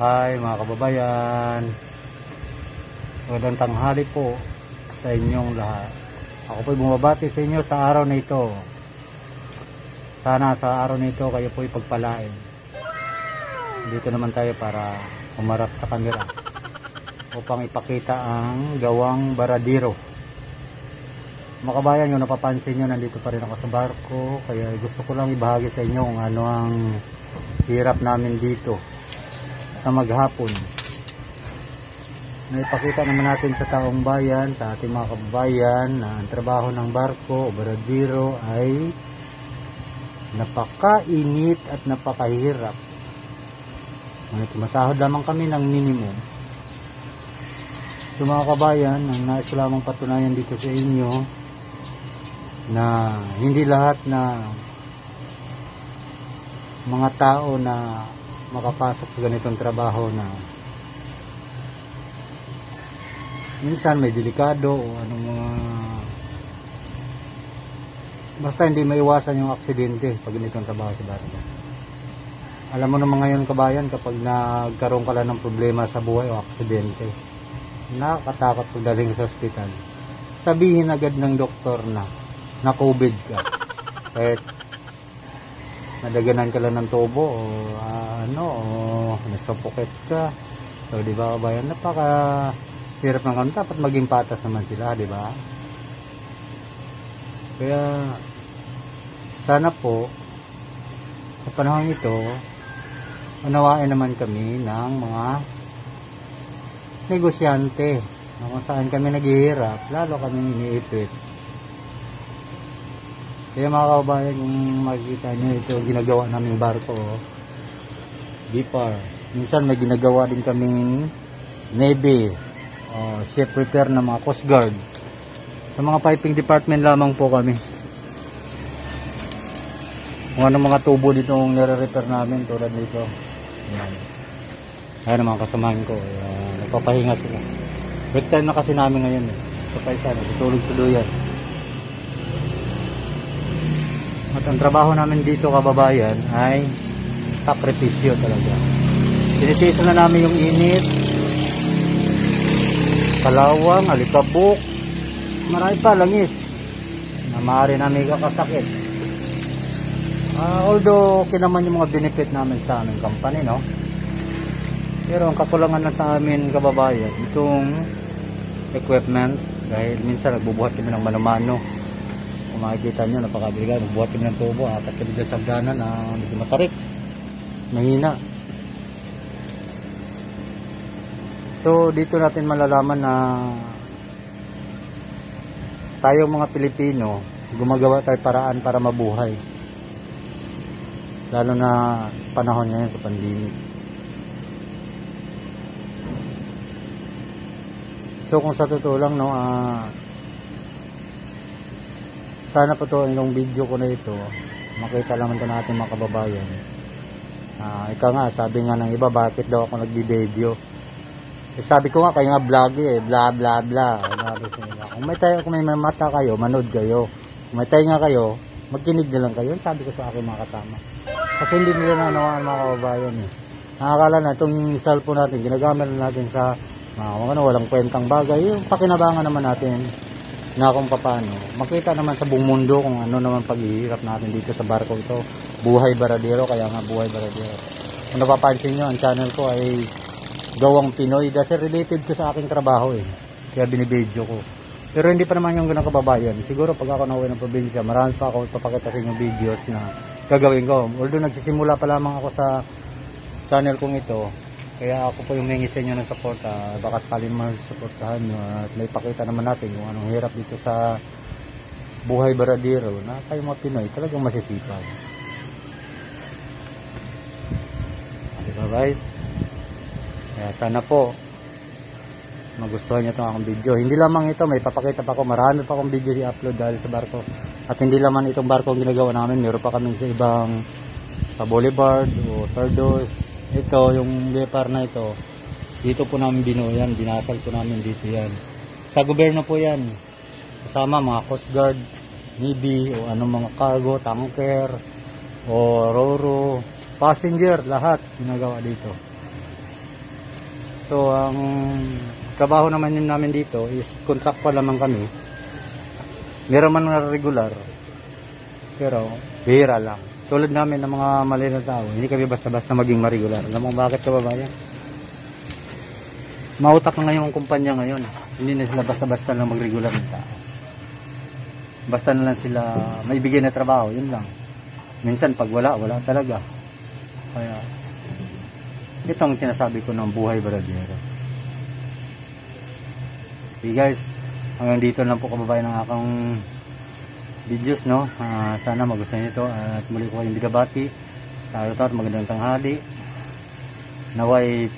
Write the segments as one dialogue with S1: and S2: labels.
S1: Hi mga kababayan, magandang tanghali po sa inyong lahat. Ako po'y bumabati sa inyo sa araw na ito. Sana sa araw na ito kayo po'y pagpalain. Dito naman tayo para umarap sa kamera upang ipakita ang gawang baradiro. Mga kabayan, yung napapansin nyo, nandito pa rin ako sa barko, kaya gusto ko lang ibahagi sa inyo kung ano ang hirap namin dito sa maghapon. Naipakita naman natin sa taong bayan, sa ating mga kababayan, na ang trabaho ng barko o baradiro ay napakainit at napakahirap. Ngunit sumasahod lamang kami ng minimum. So mga kabayan, ang nais ko lamang patunayan dito sa inyo na hindi lahat na mga tao na makapasok sa ganitong trabaho na minsan may delikado o anong mga basta hindi maiwasan yung aksidente pag ganitong trabaho sa barko. Alam mo naman ngayon kabayan, kapag nagkaroon ka lang ng problema sa buhay o aksidente, nakakatakot pagdating sa ospital, sabihin agad ng doktor na COVID ka, kahit nadaganan ka lang ng tubo o nasuffocate ka. So di ba kabayan, napaka hirap ng kanta, dapat maging patas naman sila, di ba? Kaya sana po sa panahon ito unawain naman kami ng mga negosyante na kung saan kami naghihirap, lalo kami iniipit. Kaya mga kabayan, kung makikita nyo ito ginagawa naming barko, Bipar, minsan may ginagawa din kaming Navy ship repair ng mga Coast Guard. Sa mga piping department lamang po kami. Kung anong mga tubo dito ang nire-repair namin, tulad dito. Ayan ang mga kasamahan ko, nagpapahinga sila. Break time na kasi namin ngayon, papaisa, natutulog sa duyan. At ang trabaho namin dito kababayan ay sakripisyo talaga. Sinitiso na namin yung init, kalawang, alikabok, marami pa, langis na maaari namin kakasakit. Although okay naman yung mga benefit namin sa aming company, no? Pero ang kakulangan na sa amin kababayan, itong equipment, dahil minsan nagbubuhat kami ng mano-mano. Kung makikita nyo, napakabiliga, nagbuhat kami ng tubo, atat kami dyan sa hagdanan na medyo matarik, mahina. So dito natin malalaman na tayo mga Pilipino, gumagawa tayo paraan para mabuhay, lalo na sa panahon ngayon sa pandemic. So kung sa totoo lang, no, sana po ito, yung video ko na ito, makita lang ito natin mga kababayan. Ika nga, sabi nga ng iba, bakit daw ako nagbibideo? Sabi ko nga, kayo nga vlog bla bla bla. Kung may mata kayo, manood kayo. Kung may tayo nga kayo, magkinig na lang kayo. Sabi ko sa aking mga kasama. Kasi hindi nila nanawaan mga kababayan. Nakakala na itong cellphone natin, ginagamit natin sa walang kwentang bagay. Yung pakinabangan naman natin na kung paano makita naman sa buong mundo kung ano naman paghihirap natin dito sa barko ito. Buhay Baradiro, kaya nga Buhay Baradiro. Kung napapansin nyo, ang channel ko ay Gawang Pinoy, kasi related ko sa aking trabaho kaya binibidyo ko. Pero hindi pa naman yung ganang kababayan. Siguro pag ako nauwi ng probinsya, marami pa ako ipapakita sa inyo videos na gagawin ko. Although nagsisimula pa lamang ako sa channel kong ito, kaya ako po yung hingi sa inyo ng support. Baka sakali naman supportahan nyo at naipakita naman natin kung anong hirap dito sa Buhay Baradiro na kayo mga Pinoy talagang masisipag. Diba guys? Kaya sana po magustuhan nyo itong akong video. Hindi lamang ito, may papakita pa ako, marami pa akong video i-upload dahil sa barko. At hindi lamang itong barko ang ginagawa namin, meron pa kami sa ibang sa Boulevard o Tardos. Ito, yung Bipar na ito, dito po namin binuo yan, binasal po namin dito yan. Sa gobyerno po yan, kasama mga Coast Guard, Navy, o anong mga cargo, tanker, o Roro, passenger, lahat ginagawa dito. So, ang trabaho naman yun namin dito is contractual naman kami. Meron man na regular, pero bihira lang. Tulad namin ng mga maliit na tao, hindi kami basta-basta maging ma-regular. Alam mo bakit, kababayan? Mautak na ngayon ang kumpanya ngayon. Hindi na sila basta-basta lang mag-regular ng tao. Basta na lang sila maibigay na trabaho, yun lang. Minsan pag wala talaga. Kaya itong sinasabi ko ng buhay baradero. Okay guys, hanggang dito lang po kababayan ng akong videos, no. Sana magustuhan niyo ito at muli ko kayong bigabati sa araw at magandang tanghali. Naway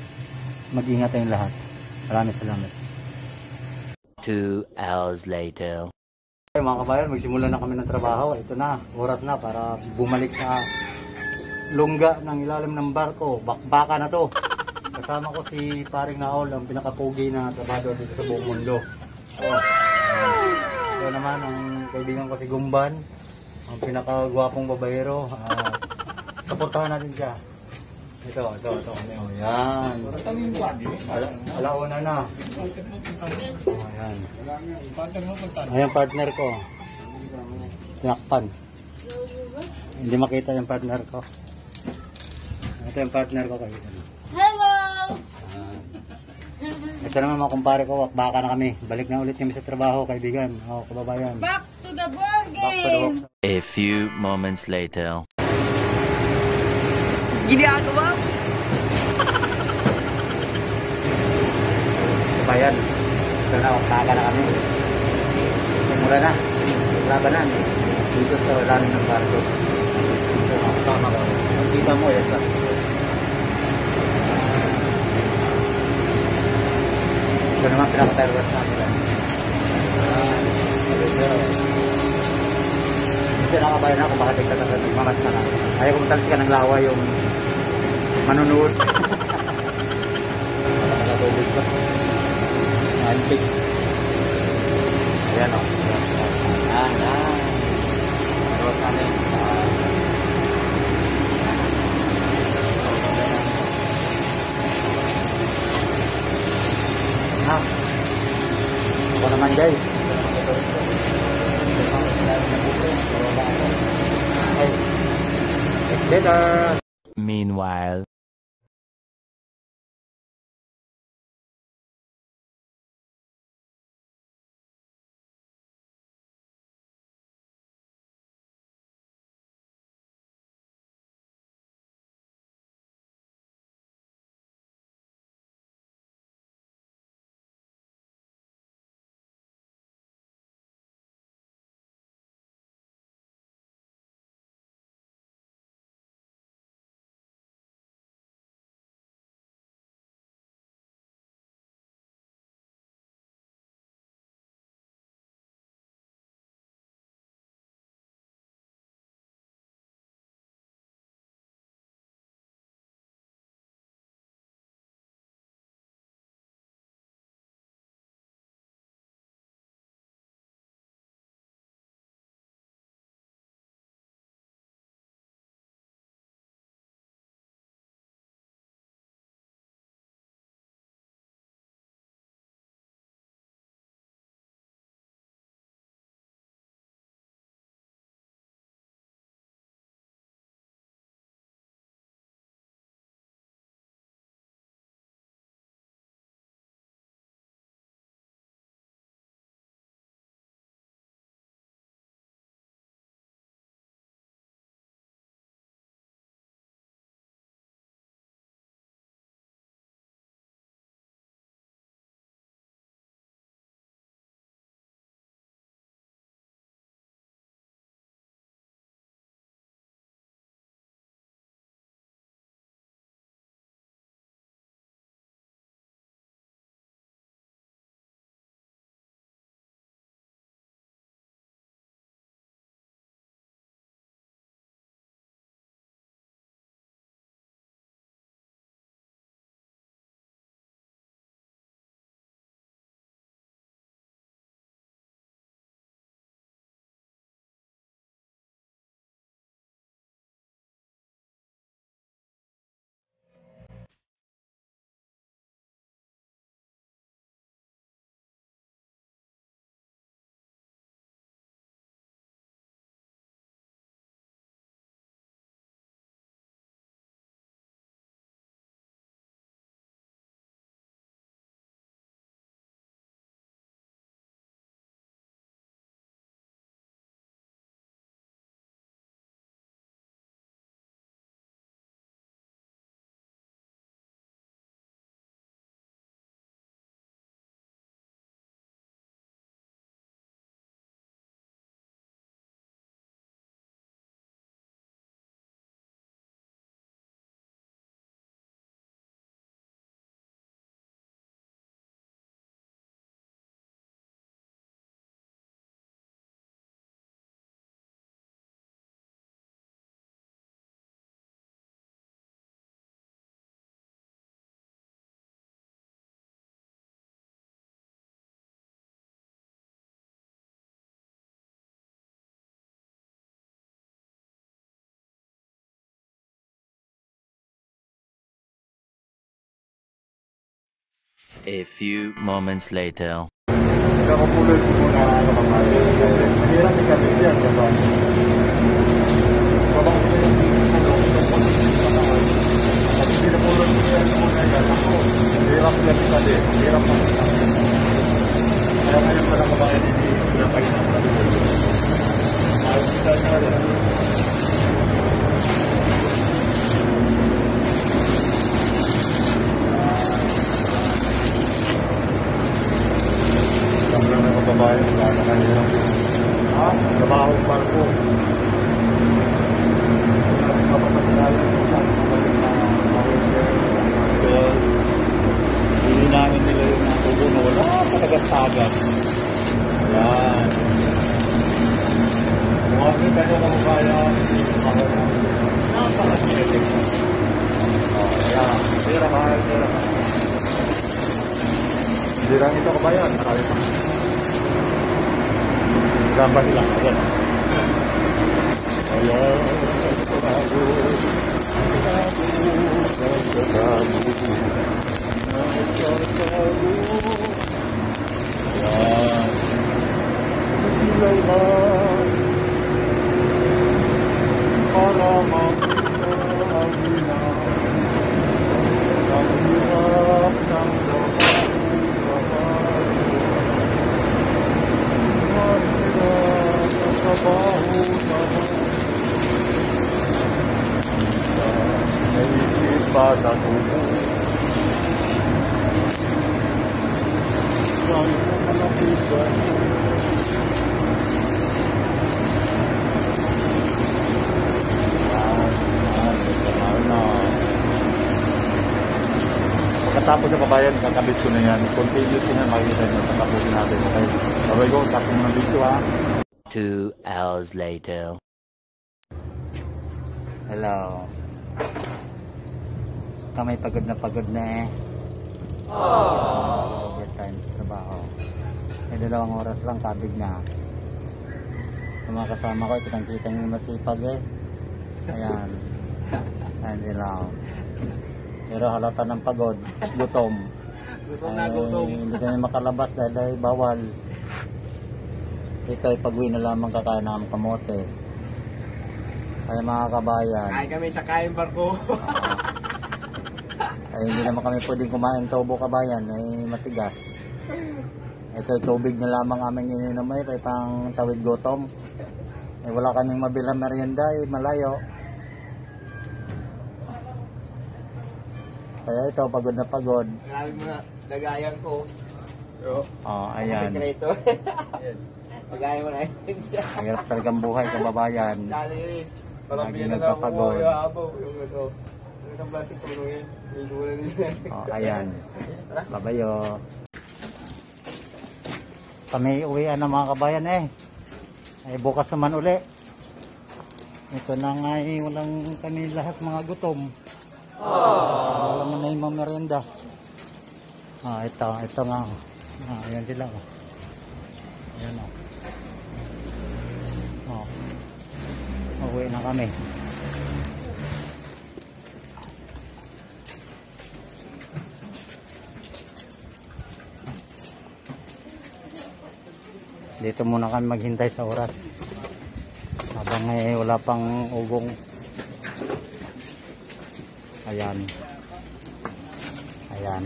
S1: mag-ingat tayong lahat. Maraming salamat.
S2: 2 hours later.
S1: Okay, mga kabayan, magsimula na kami ng trabaho. Ito na, oras na para bumalik sa lungga ng ilalim ng barko. Bakbaka na to. Kasama ko si Paring Naol, ang pinakapugi na trabador dito sa buong mundo. Ito naman ang kaibigan ko si Gumban, ang pinakagwapong babayero. Suportahan natin siya. Ito. Yan. Alauna na. Ayan. Ayan partner ko. Tinakpan. Hindi makita yung partner ko. Ito yung partner ko kayo.
S3: Hello!
S1: Ito naman mga kumpare ko, baka na kami. Balik na ulit kami sa trabaho, kaibigan. O, kababayan.
S3: Back to the board
S1: Back to the
S3: game!
S1: work.
S2: A few moments later.
S3: Ginagawa?
S1: Kababayan. Ito na, baka na kami. Simula na. Labanan. Dito sa lalim ng barko. Ito, tama ko. Makita mo, yan ba? Ito naman pinaka-terrorist namin. Kasi nakabayan ako, baka tigtatag nagmamas na lang. Ayaw ko matalit ka ng lawa yung manunood. Nakatulog ko. Antik. Ayan o. Ayan. Terus namin. Ako naman guys. Later.
S2: Meanwhile. A few moments later.
S1: Nakapulot ko muna ang kababayan. Mahirap ikabit yan, diba? Babang ko yung at pinapulot ko yan muna yan. Ako, mahirap yan ikabit. Mahirap na ikabit. Kaya ngayon pala kabayan hindi pinapahinap na dito. Ayos kita nga rin. Lang ng kababayan, wala na kanirang trabaho para po. Wala rin kapapaglayan kung saan kapatid na hotel. Hindi namin nila yung mga tubo na wala patagat-tagat. Ayan. Kung ano yung kanyang kababayan, ako na napaka-smetic. Ayan, tira mahal, tira mahal. Hindi lang ito kabayan, marami pa. Gamba sila, ayan. Ayan, sila'y man para makakagina ang hirap ng pada tubuh yang menepikan pagkatapos sa kabayan, kakabit ko na yan. Continuous na makikita nyo, katapusin natin. Okay, sabay ko, tapos ng video ha.
S2: 2 hours later.
S1: Hello. Kamay pagod na eh. Overtime sa trabaho. May 2 oras lang, kabig na. Yung mga kasama ko, kitang-kita yung masipag eh. Ayan. Ayan sila. Pero halata ng pagod, gutom.
S4: Gutom na gutom.
S1: Hindi kami makalabas dahil bawal. Ito ay pag-uwi na lamang kakain ng kamote. Kaya mga kabayan.
S4: Kain kami sa kain barko.
S1: Ay hindi naman kami pwedeng kumain tubo kabayan. Ay matigas. Ito ay tubig na lamang aming ininom ay pang tawid gutom. Ay wala kaming mabilang merienda ay malayo. Kaya ito, pagod na pagod.
S4: Marami mga lagayan ko.
S1: Ayan.
S4: Sekreto. Lagayan mo na yun.
S1: Hirap talagang buhay, kababayan.
S4: Dali rin.
S1: Lagi nagpapagod.
S4: Yung ito. Yung plastic tulungin. Igulan nila.
S1: Ayan. Babayo. Kami uwian na mga kabayan eh. Ay bukas naman uli. Ito na nga eh, walang kami lahat mga gutom. Wala mo na yung mga merienda. Ito nga. Ayan sila. Ayan o. Uwi na kami. Dito muna kami maghintay sa oras. Habang wala pang ugong. Ayan. Ayan.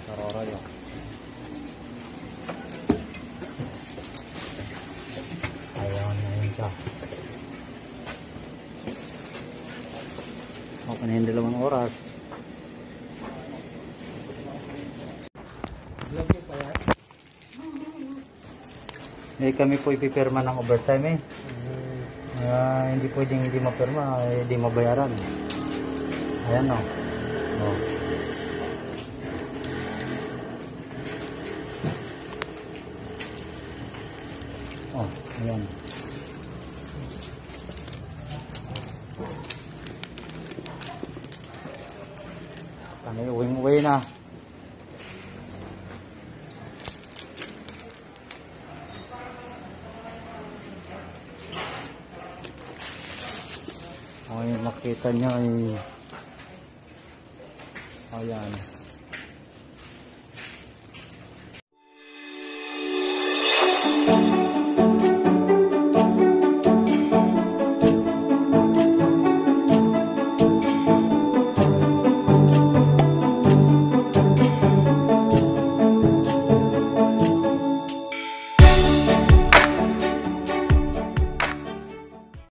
S1: Saroroyo. Ayan. Ayan siya. Okay na yung 2 oras. Kami po ipipirma ng overtime eh. Hindi pwedeng hindi mapirma, hindi mabayaran. Ayan o. Ayan. Kami uwing-uwi na. Makita nyo ay ayan.